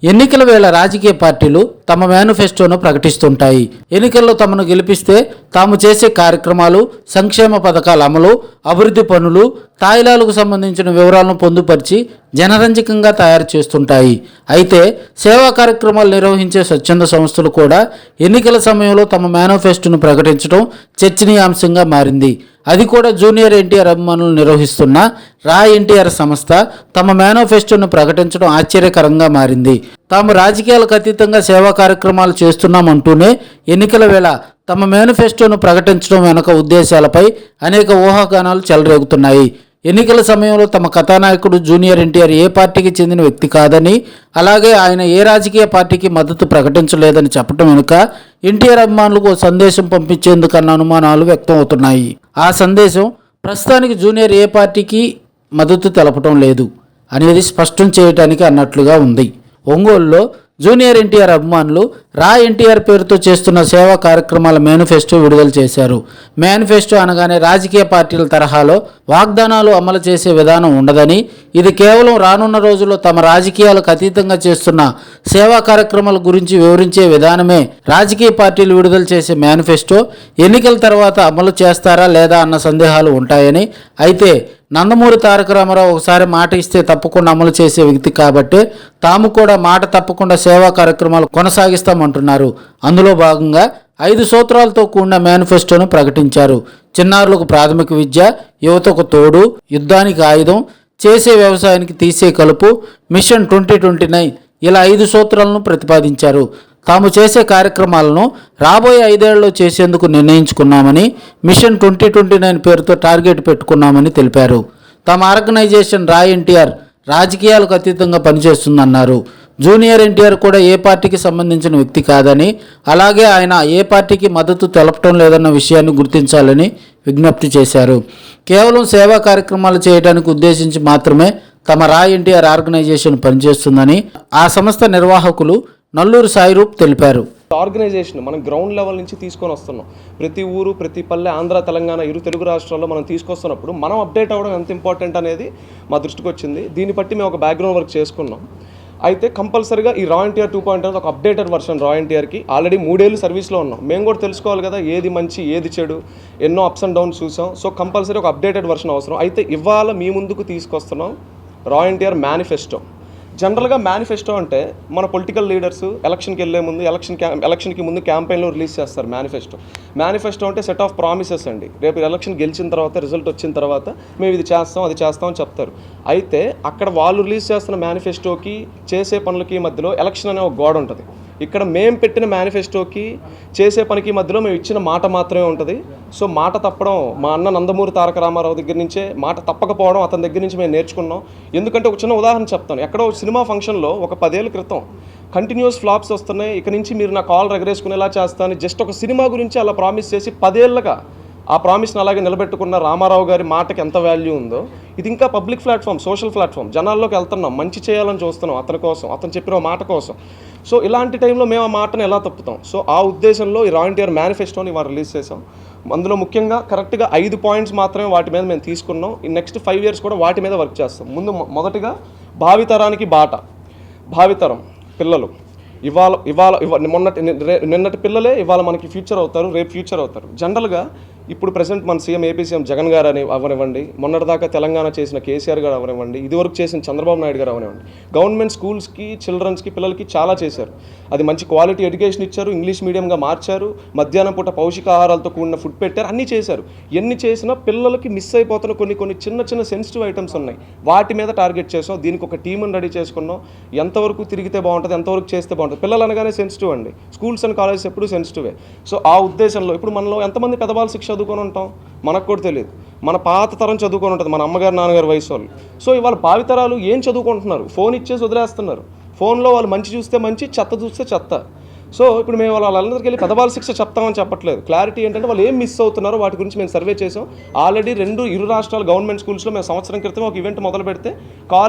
ఎన్నికల వేళ రాజకీయ పార్టీలు తమ మేనిఫెస్టోను ప్రకటిస్తుంటాయి. ఎన్నికల్లో తమను గెలిపిస్తే తాము చేసే కార్యక్రమాలు, సంక్షేమ పథకాల అమలు, అభివృద్ధి పనులు, తాయిలాలకు సంబంధించిన వివరాలను పొందుపరిచి జనరంజకంగా తయారు చేస్తుంటాయి. అయితే సేవా కార్యక్రమాలు నిర్వహించే స్వచ్ఛంద సంస్థలు కూడా ఎన్నికల సమయంలో తమ మేనిఫెస్టోను ప్రకటించడం చర్చనీయాంశంగా మారింది. అది కూడా జూనియర్ ఎన్టీఆర్ అభిమానులు నిర్వహిస్తున్న రా ఎన్టీఆర్ సంస్థ తమ మేనిఫెస్టోను ప్రకటించడం ఆశ్చర్యకరంగా మారింది. తాము రాజకీయాలకు అతీతంగా సేవా కార్యక్రమాలు చేస్తున్నామంటూనే ఎన్నికల వేళ తమ మేనిఫెస్టోను ప్రకటించడం వెనుక ఉద్దేశాలపై అనేక ఊహాగానాలు చెలరేగుతున్నాయి. ఎన్నికల సమయంలో తమ కథానాయకుడు జూనియర్ ఎన్టీఆర్ ఏ పార్టీకి చెందిన వ్యక్తి కాదని, అలాగే ఆయన ఏ రాజకీయ పార్టీకి మద్దతు ప్రకటించలేదని చెప్పడం వెనుక ఎన్టీఆర్ అభిమానులకు సందేశం పంపించేందుకన్న అనుమానాలు వ్యక్తం అవుతున్నాయి. ఆ సందేశం ప్రస్తుతానికి జూనియర్ ఏ పార్టీకి మద్దతు తెలపడం లేదు అనేది స్పష్టం చేయడానికి అన్నట్లుగా ఉంది. ఒంగోలులో జూనియర్ ఎన్టీఆర్ అభిమానులు రా ఎన్టీఆర్ పేరుతో చేస్తున్న సేవా కార్యక్రమాల మేనిఫెస్టో విడుదల చేశారు. మేనిఫెస్టో అనగానే రాజకీయ పార్టీల తరహాలో వాగ్దానాలు అమలు చేసే విధానం ఉండదని, ఇది కేవలం రానున్న రోజుల్లో తమ రాజకీయాలకు అతీతంగా చేస్తున్న సేవా కార్యక్రమాల గురించి వివరించే విధానమే రాజకీయ పార్టీలు విడుదల చేసే మేనిఫెస్టో. ఎన్నికల తర్వాత అమలు చేస్తారా లేదా అన్న సందేహాలు ఉంటాయని, అయితే నందమూరి తారక రామారావు ఒకసారి మాట ఇస్తే తప్పకుండా అమలు చేసే వ్యక్తి కాబట్టి తాము కూడా మాట తప్పకుండా సేవా కార్యక్రమాలు కొనసాగిస్తామంటున్నారు. అందులో భాగంగా 5 సూత్రాలతో కూడిన మేనిఫెస్టోను ప్రకటించారు. చిన్నారులకు ప్రాథమిక విద్య, యువతకు తోడు, యుద్ధానికి ఆయుధం, చేసే వ్యవసాయానికి తీసే కలుపు, మిషన్ 2029 ఇలా 5 సూత్రాలను ప్రతిపాదించారు. తాము చేసే కార్యక్రమాలను రాబోయే 5 ఏళ్లలో చేసేందుకు నిర్ణయించుకున్నామని, మిషన్ 2029 పేరుతో టార్గెట్ పెట్టుకున్నామని తెలిపారు. తమ ఆర్గనైజేషన్ రా ఎన్టీఆర్ రాజకీయాలకు అతీతంగా పనిచేస్తుందన్నారు. జూనియర్ ఎన్టీఆర్ కూడా ఏ పార్టీకి సంబంధించిన వ్యక్తి కాదని, అలాగే ఆయన ఏ పార్టీకి మద్దతు తెలపడం లేదన్న విషయాన్ని గుర్తించాలని విజ్ఞప్తి చేశారు. కేవలం సేవా కార్యక్రమాలు చేయడానికి ఉద్దేశించి మాత్రమే తమ రా ఎన్టీఆర్ ఆర్గనైజేషన్ పనిచేస్తుందని ఆ సంస్థ నిర్వాహకులు నల్లూరు సాయిరూప్ తెలిపారు. ఆర్గనైజేషన్ మనం గ్రౌండ్ లెవెల్ నుంచి తీసుకొని వస్తున్నాం. ప్రతి ఊరు, ప్రతి పల్లె, ఆంధ్ర, తెలంగాణ, తెలుగు రాష్ట్రాల్లో మనం తీసుకొస్తున్నప్పుడు మనం అప్డేట్ అవ్వడం ఎంత ఇంపార్టెంట్ అనేది మా దృష్టికి వచ్చింది. దీన్ని బట్టి మేము ఒక బ్యాక్గ్రౌండ్ వర్క్ చేసుకున్నాం. అయితే కంపల్సరీగా ఈ రా ఎన్టీఆర్ 2.0 ఒక అప్డేటెడ్ వర్షన్ రా ఎన్టీఆర్కి ఆల్రెడీ 3 ఏళ్ళు సర్వీస్లో ఉన్నాం. మేము కూడా తెలుసుకోవాలి కదా ఏది మంచి ఏది చెడు, ఎన్నో అప్స్ అండ్ డౌన్స్ చూసాం. సో కంపల్సరీ ఒక అప్డేటెడ్ వర్షన్ అవసరం. అయితే ఇవాళ మీ ముందుకు తీసుకొస్తున్నాం రా ఎన్టీఆర్ మేనిఫెస్టో. జనరల్గా మేనిఫెస్టో అంటే మన పొలిటికల్ లీడర్స్ ఎలక్షన్కి వెళ్ళే ముందు ఎలక్షన్కి ముందు క్యాంపెయిన్లో రిలీజ్ చేస్తారు మేనిఫెస్టో అంటే సెట్ ఆఫ్ ప్రామిసెస్ అండి. రేపు ఎలక్షన్ గెలిచిన తర్వాత, రిజల్ట్ వచ్చిన తర్వాత మేము ఇది చేస్తాం అది చేస్తాం అని చెప్తారు. అయితే అక్కడ వాళ్ళు రిలీజ్ చేస్తున్న మేనిఫెస్టోకి చేసే పనులకి మధ్యలో ఎలక్షన్ అనే ఒక గోడ ఉంటుంది. ఇక్కడ మేము పెట్టిన మేనిఫెస్టోకి చేసే పనికి మధ్యలో మేము ఇచ్చిన మాట మాత్రమే ఉంటుంది. సో మాట తప్పడం మా అన్న నందమూరి తారక రామారావు దగ్గర నుంచే, మాట తప్పకపోవడం అతని దగ్గర నుంచి మేము నేర్చుకున్నాం. ఎందుకంటే ఒక చిన్న ఉదాహరణ చెప్తాను. ఎక్కడో సినిమా ఫంక్షన్లో ఒక 10 ఏళ్ళ క్రితం కంటిన్యూస్ ఫ్లాప్స్ వస్తున్నాయి, ఇక నుంచి మీరు నా కాల్ ఎగరేసుకునేలా చేస్తాను జస్ట్ ఒక సినిమా గురించి అలా ప్రామిస్ చేసి 10 ఏళ్ళగా ఆ ప్రామిస్ని అలాగే నిలబెట్టుకున్న రామారావు గారి మాటకి ఎంత వాల్యూ ఉందో, ఇది ఇంకా పబ్లిక్ ప్లాట్ఫామ్, సోషల్ ప్లాట్ఫామ్, జనాల్లోకి వెళ్తున్నాం, మంచి చేయాలని చూస్తున్నాం అతని కోసం, అతను చెప్పిన మాట కోసం. సో ఇలాంటి టైంలో మేము ఆ మాటను ఎలా తప్పుతాం? సో ఆ ఉద్దేశంలో ఈ రా ఎన్టీఆర్ మేనిఫెస్టోని ఇవాళ రిలీజ్ చేసాం. అందులో ముఖ్యంగా కరెక్ట్గా 5 పాయింట్స్ మాత్రమే వాటి మీద మేము తీసుకున్నాం. ఈ నెక్స్ట్ 5 ఇయర్స్ కూడా వాటి మీద వర్క్ చేస్తాం. మొదటిగా భావితరానికి బాట. భావితరం పిల్లలు నిన్నటి పిల్లలే ఇవాళ మనకి ఫ్యూచర్ అవుతారు, రేపు ఫ్యూచర్ అవుతారు. జనరల్గా ఇప్పుడు ప్రెసెంట్ మన సీఎం, ఏపీ సీఎం జగన్ గారు అని అవనివ్వండి, మొన్నటిదాకా తెలంగాణ చేసిన కేసీఆర్ గారు అవనివ్వండి, ఇదివరకు చేసిన చంద్రబాబు నాయుడు గారు అవనివ్వండి, గవర్నమెంట్ స్కూల్స్కి, చిల్డ్రన్స్కి, పిల్లలకి చాలా చేశారు. అది మంచి క్వాలిటీ ఎడ్యుకేషన్ ఇచ్చారు, ఇంగ్లీష్ మీడియంగా మార్చారు, మధ్యాహ్నం పూట పౌష్టికాహారాలతో కూడిన ఫుడ్ పెట్టారు, అన్నీ చేశారు. ఎన్ని చేసినా పిల్లలకి మిస్ అయిపోతున్న కొన్ని చిన్న సెన్సిటివ్ ఐటమ్స్ ఉన్నాయి. వాటి మీద టార్గెట్ చేసాం. దీనికి ఒక టీమ్ని రెడీ చేసుకున్నాం. ఎంతవరకు తిరిగితే బాగుంటుంది, ఎంతవరకు చేస్తే బాగుంటుంది. పిల్లలు అనగానే సెన్సిటివ్ అండి. స్కూల్స్ అండ్ కాలేజెస్ ఎప్పుడు సెన్సిటివే. సో ఆ ఉద్దేశంలో ఇప్పుడు మనలో ఎంతమంది పెద్దవాళ్ళు శిక్ష చదువుకొని ఉంటాం మనకు కూడా తెలియదు. మన పాత తరం చదువుకొని ఉంటుంది, మన అమ్మగారు నాన్నగారు వయసు వాళ్ళు. సో ఇవాళ భావితరాలు ఏం చదువుకుంటున్నారు? ఫోన్ ఇచ్చేసి వదిలేస్తున్నారు. ఫోన్లో వాళ్ళు మంచి చూస్తే మంచి, చెత్త చూస్తే చెత్త. సో ఇప్పుడు మేము వాళ్ళందరికీ వెళ్ళి పెద్దవాళ్ళ శిక్ష చెప్తామని చెప్పట్లేదు. క్లారిటీ ఏంటంటే వాళ్ళు ఏం మిస్ అవుతున్నారో వాటి గురించి మేము సర్వే చేసాం. ఆల్రెడీ ఇరు రాష్ట్రాల గవర్నమెంట్ స్కూల్స్లో మేము సంవత్సరం క్రితం ఒక ఈవెంట్ మొదలు పెడితే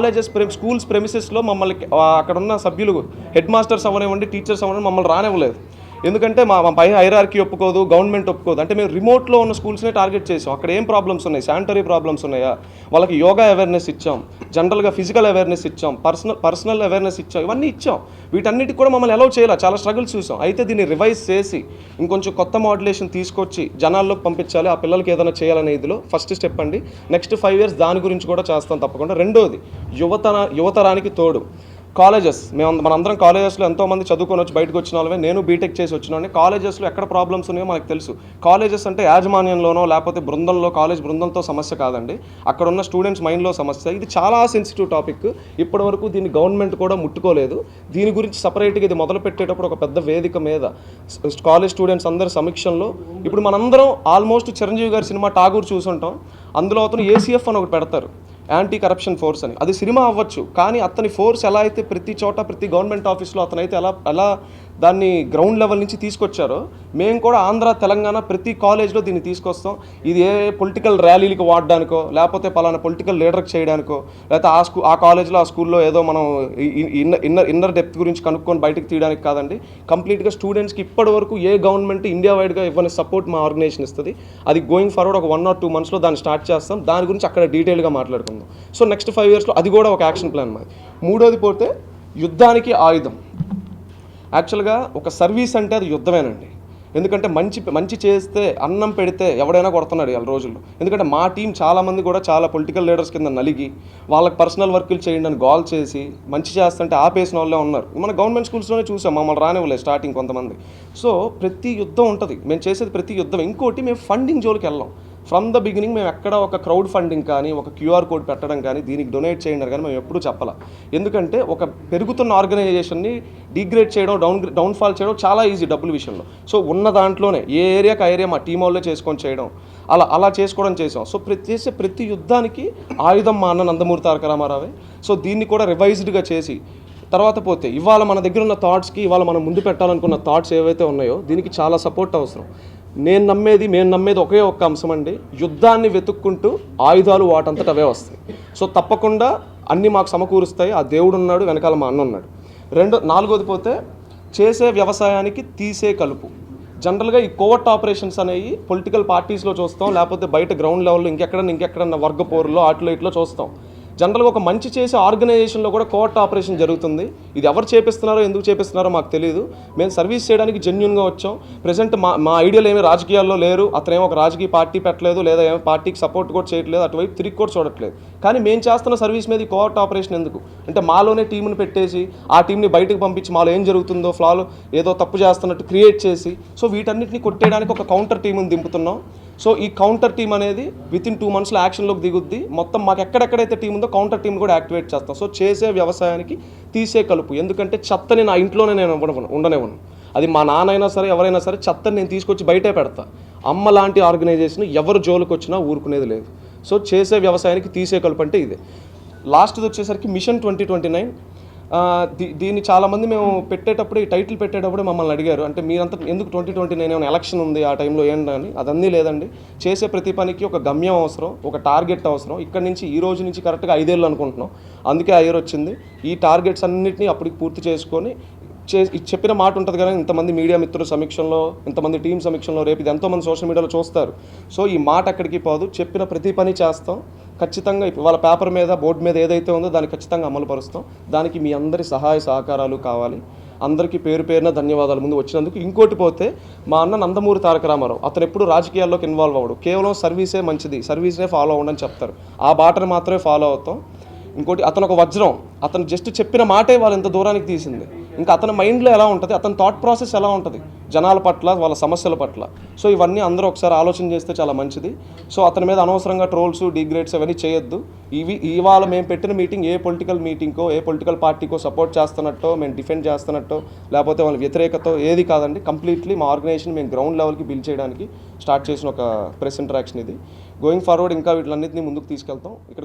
స్కూల్స్ ప్రెమిసెస్లో మమ్మల్ని అక్కడ ఉన్న సభ్యులు, హెడ్ మాస్టర్స్ అవ్వనివ్వండి, టీచర్స్ అవ్వనివ్వండి, మమ్మల్ని రానివ్వలేదు. ఎందుకంటే మా పై హైరార్కీ ఒప్పుకోదు, గవర్నమెంట్ ఒప్పుకోదు. అంటే మేము రిమోట్లో ఉన్న స్కూల్స్నే టార్గెట్ చేసాం. అక్కడ ఏం ప్రాబ్లమ్స్ ఉన్నాయి, శానిటరీ ప్రాబ్లమ్స్ ఉన్నాయా, వాళ్ళకి యోగా అవేర్నెస్ ఇచ్చాం, జనరల్గా ఫిజికల్ అవేర్నెస్ ఇచ్చాం, పర్సనల్ అవేర్నెస్ ఇచ్చాం, ఇవన్నీ ఇచ్చాం. వీటన్నిటికి కూడా మమ్మల్ని అలౌ చేయాలి, చాలా స్ట్రగుల్స్ చూసాం. అయితే దీన్ని రివైజ్ చేసి ఇంకొంచెం కొత్త మాడ్యులేషన్ తీసుకొచ్చి జనాల్లోకి పంపించాలి, ఆ పిల్లలకి ఏదైనా చేయాలనే ఇదిలో ఫస్ట్ స్టెప్ అండి. నెక్స్ట్ 5 years దాని గురించి కూడా చేస్తాం తప్పకుండా. రెండోది యువతరానికి తోడు కాలేజెస్. మనందరం కాలేజెస్లో ఎంతోమంది చదువుకొని వచ్చి బయటకు వచ్చిన వాళ్ళమే, నేను బీటెక్ చేసి వచ్చిన కాలేజెస్లో ఎక్కడ ప్రాబ్లమ్స్ ఉన్నాయో మనకు తెలుసు. కాలేజెస్ అంటే యాజమాన్యంలోనో లేకపోతే బృందంలో, కాలేజ్ బృందంతో సమస్య కాదండి, అక్కడ ఉన్న స్టూడెంట్స్ మైండ్లో సమస్య. ఇది చాలా సెన్సిటివ్ టాపిక్, ఇప్పటివరకు దీన్ని గవర్నమెంట్ కూడా ముట్టుకోలేదు. దీని గురించి సపరేట్గా ఇది మొదలు పెట్టేటప్పుడు ఒక పెద్ద వేదిక మీద కాలేజ్ స్టూడెంట్స్ అందరి సమీక్షంలో, ఇప్పుడు మనందరం ఆల్మోస్ట్ చిరంజీవి గారి సినిమా టాగూర్ చూసుంటాం, అందులో అతను ACF అని ఒకటి పెడతారు, యాంటీ కరప్షన్ ఫోర్స్ అని. అది సినిమా అవ్వచ్చు, కానీ అతని ఫోర్స్ ఎలా అయితే ప్రతి చోట ప్రతి గవర్నమెంట్ ఆఫీస్లో అతనైతే ఎలా దాన్ని గ్రౌండ్ లెవెల్ నుంచి తీసుకొచ్చారో, మేము కూడా ఆంధ్ర తెలంగాణ ప్రతి కాలేజ్లో దీన్ని తీసుకొస్తాం. ఇది ఏ పొలిటికల్ ర్యాలీలకు వాడడానికో, లేకపోతే పలానా పొలిటికల్ లీడర్కి చేయడానికో, లేకపోతే ఆ కాలేజ్లో ఆ స్కూల్లో ఏదో మనం ఇన్నర్ డెప్త్ గురించి కనుక్కొని బయటకు తీయడానికి కాదండి. కంప్లీట్గా స్టూడెంట్స్కి ఇప్పటి వరకు ఏ గవర్నమెంట్ ఇండియా వైడ్గా ఇవ్వని సపోర్ట్ మా ఆర్గనైజేషన్ ఇస్తుంది. అది గోయింగ్ ఫార్వర్డ్ ఒక 1 or 2 monthsలో దాన్ని స్టార్ట్ చేస్తాం. దాని గురించి అక్కడ డీటెయిల్గా మాట్లాడుకుందాం. సో నెక్స్ట్ 5 yearsలో అది కూడా ఒక యాక్షన్ ప్లాన్ మాది. మూడోది పోతే యుద్ధానికి ఆయుధం. యాక్చువల్గా ఒక సర్వీస్ అంటే అది యుద్ధమేనండి. ఎందుకంటే మంచి చేస్తే అన్నం పెడితే ఎవడైనా కొడుతున్నాడు ఇవాళ రోజుల్లో. ఎందుకంటే మా టీం చాలామంది కూడా చాలా పొలిటికల్ లీడర్స్ కింద నలిగి వాళ్ళకి పర్సనల్ వర్కులు చేయండి అని గోల్ చేసి మంచి చేస్తుంటే ఆపేసిన వాళ్ళే ఉన్నారు. మన గవర్నమెంట్ స్కూల్స్లోనే చూసాం, మమ్మల్ని రానివ్వలేదు స్టార్టింగ్ కొంతమంది. సో ప్రతి యుద్ధం ఉంటుంది, మేము చేసేది ప్రతి యుద్ధం. ఇంకోటి, మేము ఫండింగ్ జోలికి వెళ్ళాం. ఫ్రమ్ ద బిగినింగ్ మేము ఎక్కడ ఒక క్రౌడ్ ఫండింగ్ కానీ, ఒక QR కోడ్ పెట్టడం కానీ, దీనికి డొనేట్ చేయండి కానీ మేము ఎప్పుడూ చెప్పాలి. ఎందుకంటే ఒక పెరుగుతున్న ఆర్గనైజేషన్ని డిగ్రేడ్ చేయడం, డౌన్ఫాల్ చేయడం చాలా ఈజీ డబ్బుల విషయంలో. సో ఉన్న దాంట్లోనే ఏ ఏరియాకి ఆ ఏరియా మా టీం వాళ్ళే చేసుకొని చేయడం, అలా చేసుకోవడం చేసాం. సో చేసే ప్రతి యుద్ధానికి ఆయుధం మా అన్న నందమూరి తారక రామారావే. సో దీన్ని కూడా రివైజ్డ్గా చేసి తర్వాత పోతే ఇవాళ మన దగ్గర ఉన్న థాట్స్కి, ఇవాళ మనం ముందు పెట్టాలనుకున్న థాట్స్ ఏవైతే ఉన్నాయో దీనికి చాలా సపోర్ట్ అవసరం. మేము నమ్మేది ఒకే ఒక్క అంశం అండి, యుద్ధాన్ని వెతుక్కుంటూ ఆయుధాలు వాటంతట అవే వస్తాయి. సో తప్పకుండా అన్నీ మాకు సమకూరుస్తాయి. ఆ దేవుడు ఉన్నాడు, వెనకాల మా అన్న ఉన్నాడు. నాలుగోది పోతే చేసే వ్యవసాయానికి తీసే కలుపు. జనరల్గా ఈ కోవర్ట్ ఆపరేషన్స్ అనేవి పొలిటికల్ పార్టీస్లో చూస్తాం, లేకపోతే బయట గ్రౌండ్ లెవెల్లో ఇంకెక్కడన్నా వర్గ పోరులో ఇట్లో చూస్తాం. జనరల్గా ఒక మంచి చేసే ఆర్గనైజేషన్లో కూడా కోవర్ట్ ఆపరేషన్ జరుగుతుంది. ఇది ఎవరు చేపిస్తున్నారో, ఎందుకు చేపిస్తున్నారో మాకు తెలియదు. మేము సర్వీస్ చేయడానికి జెన్యూన్గా వచ్చాం. ప్రెసెంట్ మా ఐడియాలు ఏమి రాజకీయాల్లో లేరు, అతనేమో ఒక రాజకీయ పార్టీ పెట్టలేదు, లేదా ఏమో పార్టీకి సపోర్ట్ కూడా చేయట్లేదు, అటువైపు తిరిగి కూడా చూడట్లేదు. కానీ మేము చేస్తున్న సర్వీస్ మీద కోవర్ట్ ఆపరేషన్ ఎందుకు అంటే, మాలోనే టీంని పెట్టేసి ఆ టీంని బయటకు పంపించి మాలో ఏం జరుగుతుందో ఫ్లాలో ఏదో తప్పు చేస్తున్నట్టు క్రియేట్ చేసి, సో వీటన్నిటిని కొట్టేయడానికి ఒక కౌంటర్ టీంని దింపుతున్నాం. సో ఈ కౌంటర్ టీం అనేది వితిన్ 2 monthsలో యాక్షన్లోకి దిగుద్ది. మొత్తం మాకు ఎక్కడెక్కడైతే టీం ఉందో కౌంటర్ టీం కూడా యాక్టివేట్ చేస్తాం. సో చేసే వ్యవసాయానికి తీసే కలుపు. ఎందుకంటే చెత్తని నా ఇంట్లోనే నేను ఉండనివ్వను. అది మా నాన్నైనా సరే ఎవరైనా సరే చెత్తని నేను తీసుకొచ్చి బయటే పెడతా. అమ్మ లాంటి ఆర్గనైజేషన్ ఎవరు జోలికి వచ్చినా ఊరుకునేది లేదు. సో చేసే వ్యవసాయానికి తీసే కలుపు అంటే ఇదే. లాస్ట్ది వచ్చేసరికి మిషన్ 2029. దీన్ని చాలామంది మేము పెట్టేటప్పుడు, ఈ టైటిల్ పెట్టేటప్పుడు మమ్మల్ని అడిగారు, అంటే మీరంతా ఎందుకు 2029 ఏమైనా ఎలక్షన్ ఉంది ఆ టైంలో ఏంటని. అదన్నీ లేదండి. చేసే ప్రతి పనికి ఒక గమ్యం అవసరం, ఒక టార్గెట్ అవసరం. ఇక్కడ నుంచి ఈ రోజు నుంచి కరెక్ట్గా 5 ఏళ్ళు అనుకుంటున్నాం, అందుకే ఆ ఇయర్ వచ్చింది. ఈ టార్గెట్స్ అన్నింటినీ అప్పటికి పూర్తి చేసుకొని చెప్పిన మాట ఉంటుంది కదా, ఇంతమంది మీడియా మిత్రుల సమీక్షంలో, ఇంతమంది టీం సమీక్షంలో, రేపు ఇది ఎంతోమంది సోషల్ మీడియాలో చూస్తారు. సో ఈ మాట ఎక్కడికి పోదు, చెప్పిన ప్రతి పని చేస్తాం ఖచ్చితంగా. వాళ్ళ పేపర్ మీద, బోర్డు మీద ఏదైతే ఉందో దాన్ని ఖచ్చితంగా అమలు పరుస్తాం. దానికి మీ అందరి సహాయ సహకారాలు కావాలి. అందరికీ పేరున ధన్యవాదాలు ముందు వచ్చినందుకు. ఇంకోటి పోతే మా అన్న నందమూరి తారక రామారావు, అతను ఎప్పుడు రాజకీయాల్లోకి ఇన్వాల్వ్ అవ్వడు, కేవలం సర్వీసే మంచిది, సర్వీస్నే ఫాలో అవ్వడం చెప్తారు. ఆ బాటను మాత్రమే ఫాలో అవుతాం. ఇంకోటి, అతను ఒక వజ్రం. అతను జస్ట్ చెప్పిన మాటే వాళ్ళు ఎంత దూరానికి తీసింది. ఇంకా అతని మైండ్లో ఎలా ఉంటుంది, అతని థాట్ ప్రాసెస్ ఎలా ఉంటుంది జనాల పట్ల, వాళ్ళ సమస్యల పట్ల. సో ఇవన్నీ అందరూ ఒకసారి ఆలోచన చేస్తే చాలా మంచిది. సో అతని మీద అనవసరంగా ట్రోల్స్, డిగ్రేడ్స్ అవన్నీ చేయొద్దు. ఇవాళ మేము పెట్టిన మీటింగ్ ఏ పొలిటికల్ మీటింగ్కో, ఏ పొలిటికల్ పార్టీకో సపోర్ట్ చేస్తున్నట్టో, మేము డిఫెండ్ చేస్తున్నట్టో, లేకపోతే వాళ్ళ వ్యతిరేకతో ఏది కాదండి. కంప్లీట్లీ మా ఆర్గనైజేషన్ మేము గ్రౌండ్ లెవెల్కి బిల్డ్ చేయడానికి స్టార్ట్ చేసిన ఒక ప్రెస్ ఇంటరాక్షన్ ఇది. గోయింగ్ ఫార్వర్డ్ ఇంకా వీటిలన్నింటినీ ముందుకు తీసుకెళ్తాం. ఇక్కడ